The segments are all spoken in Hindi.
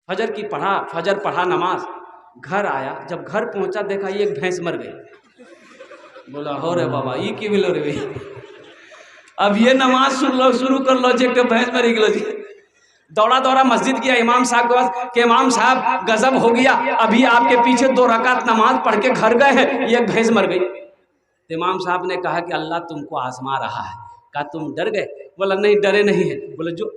फजर की पढ़ा, फजर पढ़ा नमाज, घर आया, जब घर पहुंचा देखा ये एक भैंस मर गई। बोला हो रे बाबा ये की बोलो रे भाई, अब ये नमाज सुन लो, शुरू कर लो, जे भैंस मरी गलो जी। दौड़ा दौड़ा मस्जिद गया इमाम साहब के पास कि इमाम साहब गजब हो गया, अभी आपके पीछे 2 रकात नमाज पढ़ के घर गए हैं, ये एक भैंस मर गई। तो इमाम साहब ने कहा कि अल्लाह तुमको आजमा रहा है। कहा तुम डर गए? बोला नहीं डरे नहीं है। बोले जो।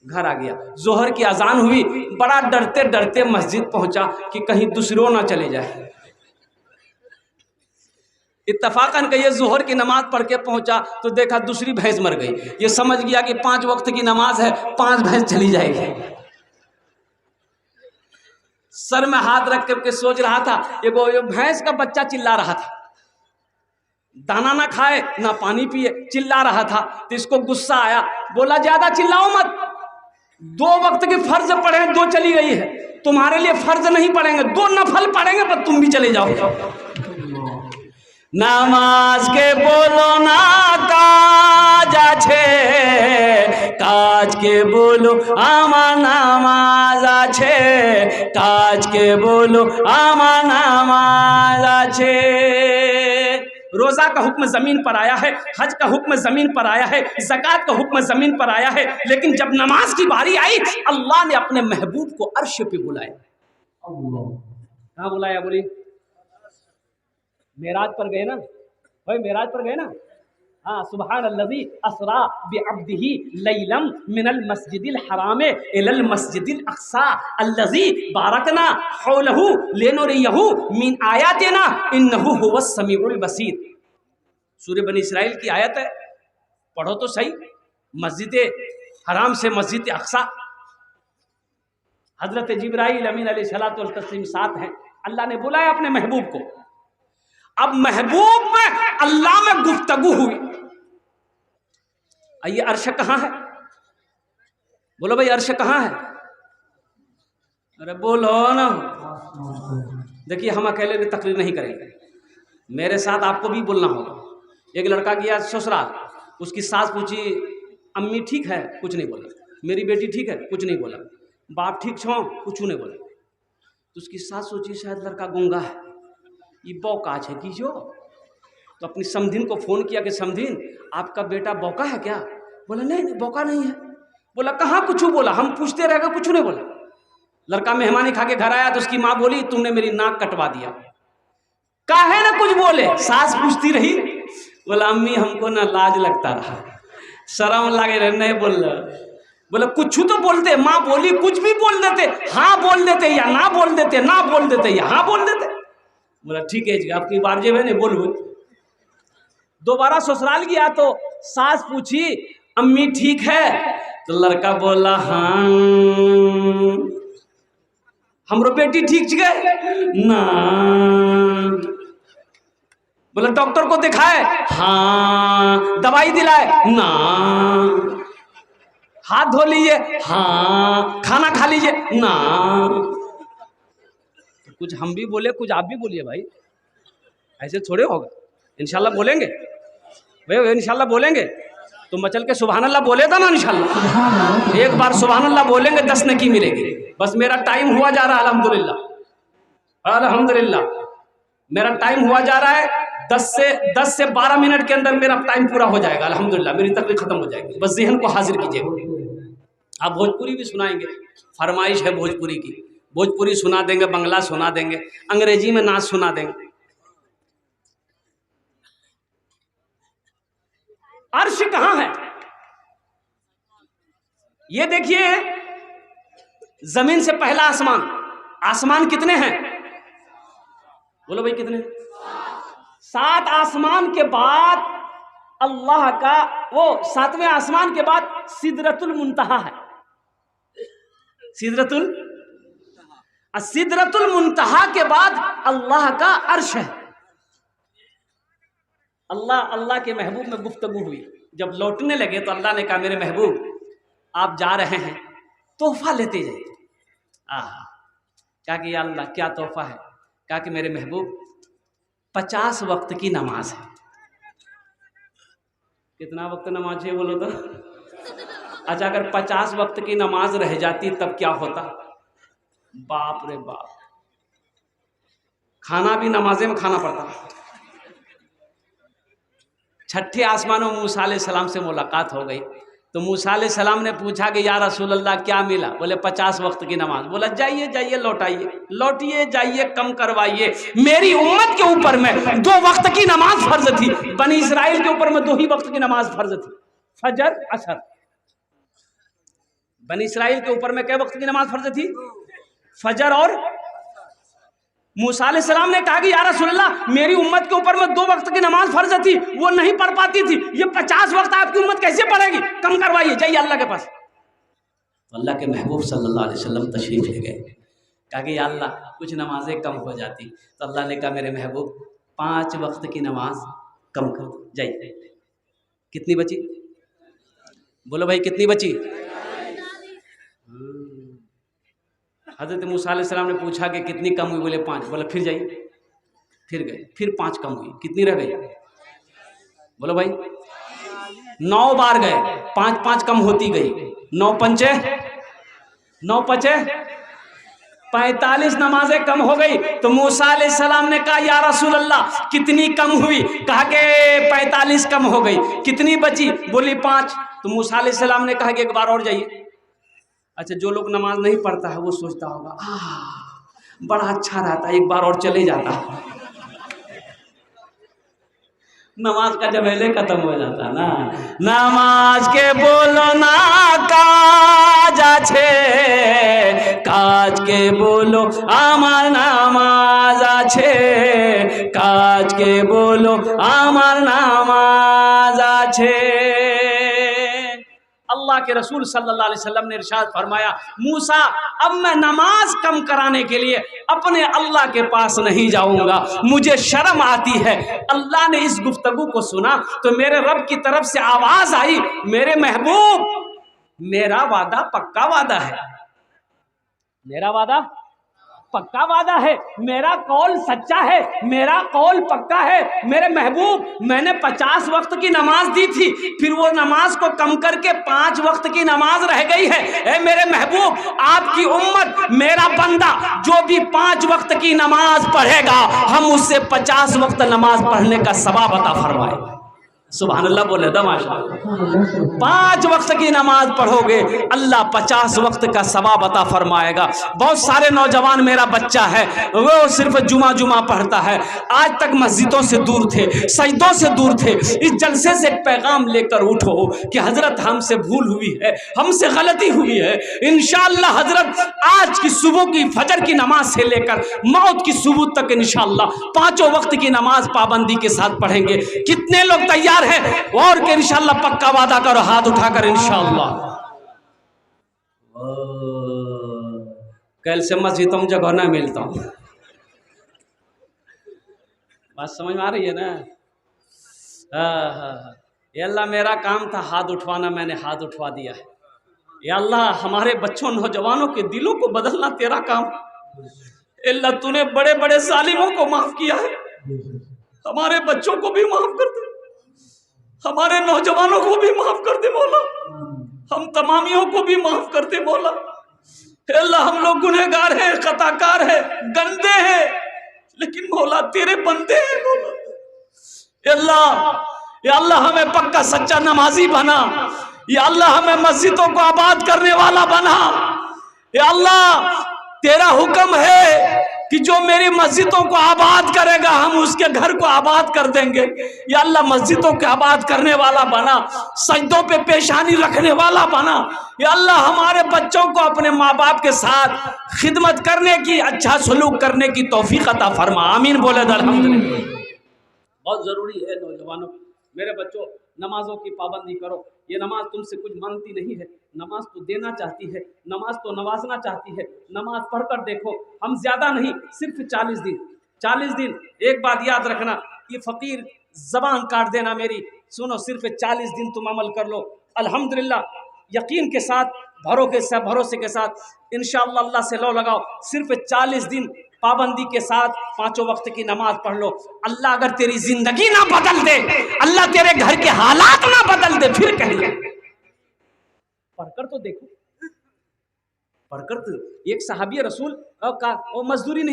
घर आ गया, जोहर की अजान हुई, बड़ा डरते डरते मस्जिद पहुंचा कि कहीं दूसरों ना चले जाए। इत्तफाकन के ये जोहर की नमाज पढ़ के पहुंचा तो देखा दूसरी भैंस मर गई। ये समझ गया कि 5 वक्त की नमाज है, 5 भैंस चली जाएगी। सर में हाथ रख करके सोच रहा था, ये भैंस का बच्चा चिल्ला रहा था, दाना ना खाए ना पानी पिए, चिल्ला रहा था। तो इसको गुस्सा आया, बोला ज्यादा चिल्लाओ मत, 2 वक्त के फर्ज पढ़े, 2 चली गई है, तुम्हारे लिए फर्ज नहीं पढ़ेंगे, 2 नफल पढ़ेंगे, पर तुम भी चले जाओ। नामाज के बोलो ना काज आछे, काज के बोलो आमा नामाज आछे, काज के बोलो आमा नामाज आछे। रोज़ा का हुक्म ज़मीन पर आया है, हज का हुक्म ज़मीन पर आया है, ज़कात का हुक्म ज़मीन पर आया है, लेकिन जब नमाज की बारी आई अल्लाह ने अपने महबूब को अर्श पे बुलाया। कहाँ बुलाया? बोली मेराज पर गए ना भाई, मेराज पर गए ना। हाँ, सुबहान अल्लज़ी असरा बिअब्दिही लैलम मिनल मस्जिदिल हराम इलल मस्जिदिल अक़सा अल्लज़ी बारकना हौलहू लिनुरियहू मिन आयातिना इन्नहू हुवस समीउल बसीर। सूरह बनी इसराइल की आयत है, पढ़ो तो सही। मस्जिद हराम से मस्जिद अक़सा, हज़रत जिब्राइल अमीन अलैहिस्सलातु व तस्लीम साथ हैं। अल्लाह ने बुलाया अपने महबूब को। अब महबूब में अल्लाह में गुफ्तगू हुई। आइए अर्श कहाँ है? बोलो भाई अर्श कहाँ है? अरे बोलो ना। देखिए हम अकेले भी तकरीर नहीं करेंगे, मेरे साथ आपको भी बोलना होगा। एक लड़का गया ससुराल, उसकी सास पूछी अम्मी ठीक है? कुछ नहीं बोला। मेरी बेटी ठीक है? कुछ नहीं बोला। बाप ठीक छो? कुछ नहीं बोला। तो उसकी सास सोची शायद लड़का गूंगा है, ये बौका है की जो। तो अपनी समधिन को फ़ोन किया कि समधिन आपका बेटा बौका है क्या? बोला नहीं नहीं बौका नहीं है। बोला कहाँ कुछ बोला? हम पूछते रह गए, कुछ नहीं बोला। लड़का मेहमानी खा के घर आया तो उसकी माँ बोली तुमने मेरी नाक कटवा दिया। काहे ना कुछ बोले? सास पूछती रही। बोला अम्मी हमको ना लाज लगता रहा, शर्म लगे रहे, नहीं बोल रहा। बोला कुछ तो बोलते। माँ बोली कुछ भी बोल देते, हाँ बोल देते या ना बोल देते, ना बोल देते या हाँ बोल देते। बोला ठीक है जी आपकी बार जे मैंने बोल। दोबारा ससुराल गया तो सास पूछी अम्मी ठीक है? तो लड़का बोला हाँ। हमरो बेटी ठीक गए ना। बोला डॉक्टर को दिखाए? हाँ। दवाई दिलाए? ना। हाथ धो लीजिए? हाँ। खाना खा लीजिए? ना। कुछ हम भी बोले, कुछ आप भी बोलिए भाई, ऐसे थोड़े होगा। इंशाल्लाह बोलेंगे भाई, इंशाल्लाह बोलेंगे। तो मचल के सुभान अल्लाह बोले था ना इंशाल्लाह। एक बार सुभान अल्लाह बोलेंगे 10 नेकी मिलेगी। बस मेरा टाइम हुआ जा रहा है, अल्हम्दुलिल्लाह अल्हम्दुलिल्लाह मेरा टाइम हुआ जा रहा है। 10 से 12 मिनट के अंदर मेरा टाइम पूरा हो जाएगा अल्हम्दुलिल्लाह, मेरी तकलीफ खत्म हो जाएगी। बस ज़हन को हाजिर कीजिएगा। आप भोजपुरी भी सुनाएंगे, फरमाइश है भोजपुरी की, भोजपुरी सुना देंगे, बंगला सुना देंगे, अंग्रेजी में नाच सुना देंगे। अर्श कहाँ है? ये देखिए जमीन से पहला आसमान। आसमान कितने हैं? बोलो भाई कितने? 7 आसमान के बाद अल्लाह का वो 7वें आसमान के बाद सिदरतुल मुंतहा है। सिदरतुल मुंतहा के बाद अल्लाह का अर्श है। अल्लाह के महबूब में गुफ्तगू हुई। जब लौटने लगे तो अल्लाह ने कहा मेरे महबूब आप जा रहे हैं, तोहफा लेते जाइए। क्या कि अल्लाह क्या तोहफा है? कहा कि मेरे महबूब 50 वक्त की नमाज है। कितना वक्त नमाज है बोलो तो? अच्छा अगर 50 वक्त की नमाज रह जाती तब क्या होता? बाप रे बाप, खाना भी नमाजे में खाना पड़ता। छठे आसमानों में मूसा अलैहिस्सलाम से मुलाकात हो गई तो मूसा अलैहिस्सलाम ने पूछा कि या रसूल अल्लाह क्या मिला? बोले 50 वक्त की नमाज। बोला जाइए जाइए लौटाइए, लौटिए जाइए, कम करवाइए। मेरी उम्मत के ऊपर में 2 वक्त की नमाज फर्ज थी, बनी इसराइल के ऊपर में 2 ही वक्त की नमाज फर्ज थी, फजर असर। बनी इसराइल के ऊपर में कै वक्त की नमाज फर्ज थी? फजर और। मूसा अलैहिस्सलाम ने कहा कि या रसूल अल्लाह मेरी उम्मत के ऊपर में 2 वक्त की नमाज फर्ज थी, वो नहीं पढ़ पाती थी, ये 50 वक्त आपकी उम्मत कैसे पढ़ेगी? कम करवाइए, जाइए अल्लाह के पास। तो अल्लाह के महबूब सल्लल्लाहु अलैहि वसल्लम तशरीफ ले गए, कहा कि या अल्लाह कुछ नमाजें कम हो जाती। तो अल्लाह ने कहा मेरे महबूब 5 वक्त की नमाज कम कर दो, जाइए। कितनी बची? बोलो भाई कितनी बची? हज़रत मूसा अलैहिस्सलाम ने पूछा कि कितनी कम हुई? बोले 5। बोला फिर जाइए, फिर गए, फिर 5 कम हुई, कितनी रह गई? बोलो भाई 9 बार गए, 5 कम होती गई, 9 पंचे 9 पचे 45 नमाजें कम हो गई। तो मूसा अलैहिस्सलाम ने कहा या रसूल अल्लाह कितनी कम हुई? कहा कि 45 कम हो गई। कितनी बची? बोली 5। तो मूसा अलैहिस्सलाम ने कहा कि एक बार और जाइए। अच्छा, जो लोग नमाज नहीं पढ़ता है वो सोचता होगा बड़ा अच्छा रहता, एक बार और चले जाता, नमाज का झमेले खत्म हो जाता ना। नमाज के बोलो ना काज आछे, काज के बोलो आमार नामाज आछे, काज के बोलो आमार नामाज आछे। अल्लाह के रसूल सल्लल्लाहु अलैहि वसल्लम ने इरशाद फरमाया मूसा अब मैं नमाज कम कराने के लिए अपने अल्लाह के पास नहीं जाऊंगा, मुझे शर्म आती है। अल्लाह ने इस गुफ्तगू को सुना तो मेरे रब की तरफ से आवाज आई, मेरे महबूब मेरा वादा पक्का वादा है, मेरा वादा पक्का वादा है, मेरा कौल सच्चा है, मेरा कौल पक्का है। मेरे महबूब मैंने 50 वक्त की नमाज दी थी, फिर वो नमाज को कम करके 5 वक्त की नमाज रह गई है। ए मेरे महबूब आपकी उम्मत मेरा बंदा जो भी 5 वक्त की नमाज पढ़ेगा हम उससे 50 वक्त नमाज पढ़ने का सवाब अता फरमाएगा। सुभान अल्लाह बोले दमाशा। 5 वक्त की नमाज पढ़ोगे अल्लाह 50 वक्त का सवाब अता फरमाएगा। बहुत सारे नौजवान, मेरा बच्चा है वो सिर्फ जुमा पढ़ता है, आज तक मस्जिदों से दूर थे, सजदों से दूर थे। इस जलसे से एक पैगाम लेकर उठो कि हजरत हमसे भूल हुई है, हमसे गलती हुई है। इंशाअल्लाह हजरत आज की सुबह की फजर की नमाज से लेकर मौत की सुबह तक इंशाअल्लाह 5 वक्त की नमाज पाबंदी के साथ पढ़ेंगे। कितने लोग तैयार है? और के इंशाअल्लाह पक्का वादा करो, हाथ उठाकर इंशाअल्लाह। कल से मस्जिदों में जगह ना मिलता हूं, बात समझ में आ रही है ना? ये अल्लाह मेरा काम था हाथ उठवाना, मैंने हाथ उठवा दिया है। या अल्लाह हमारे बच्चों नौजवानों के दिलों को बदलना तेरा काम। अल्लाह तूने बड़े बड़े जालिमों को माफ किया है, हमारे बच्चों को भी माफ कर दे, हमारे नौजवानों को भी माफ कर दे मौला, हम तमामियों को भी माफ कर दे मौला। अल्लाह हम लोग गुनहगार हैं, खताकार हैं, गंदे हैं, लेकिन मौला तेरे बंदे हैं मौला। या अल्लाह हमें पक्का सच्चा नमाजी बना, या अल्लाह हमें मस्जिदों को आबाद करने वाला बना। या अल्लाह तेरा हुक्म है कि जो मेरी मस्जिदों को आबाद करेगा हम उसके घर को आबाद कर देंगे। या अल्लाह मस्जिदों को आबाद करने वाला बना, सजदों पे पेशानी रखने वाला बना। या अल्लाह हमारे बच्चों को अपने माँ बाप के साथ खिदमत करने की, अच्छा सलूक करने की तौफीक अता फरमा। आमीन बोले अल्हम्दुलिल्लाह। बहुत ज़रूरी है नौजवानों, मेरे बच्चों नमाजों की पाबंदी करो। ये नमाज तुमसे कुछ मांगती नहीं है, नमाज तो देना चाहती है, नमाज तो नवाजना चाहती है। नमाज पढ़कर देखो, हम ज़्यादा नहीं, सिर्फ 40 दिन 40 दिन। एक बात याद रखना, ये फ़कीर ज़बान काट देना मेरी, सुनो, सिर्फ 40 दिन तुम अमल कर लो अल्हम्दुलिल्लाह। यकीन के साथ, भरोसे के साथ इंशाअल्लाह अल्लाह से लो लगाओ, सिर्फ 40 दिन पाबंदी के साथ 5 वक्त की नमाज पढ़ लो। अल्लाह अगर तेरी जिंदगी ना बदल दे, अल्लाह तेरे घर के हालात ना बदल दे, फिर कहिए, पढ़कर तो देखो। पढ़कर तो एक सहाबी रसूल का वो मजदूरी नहीं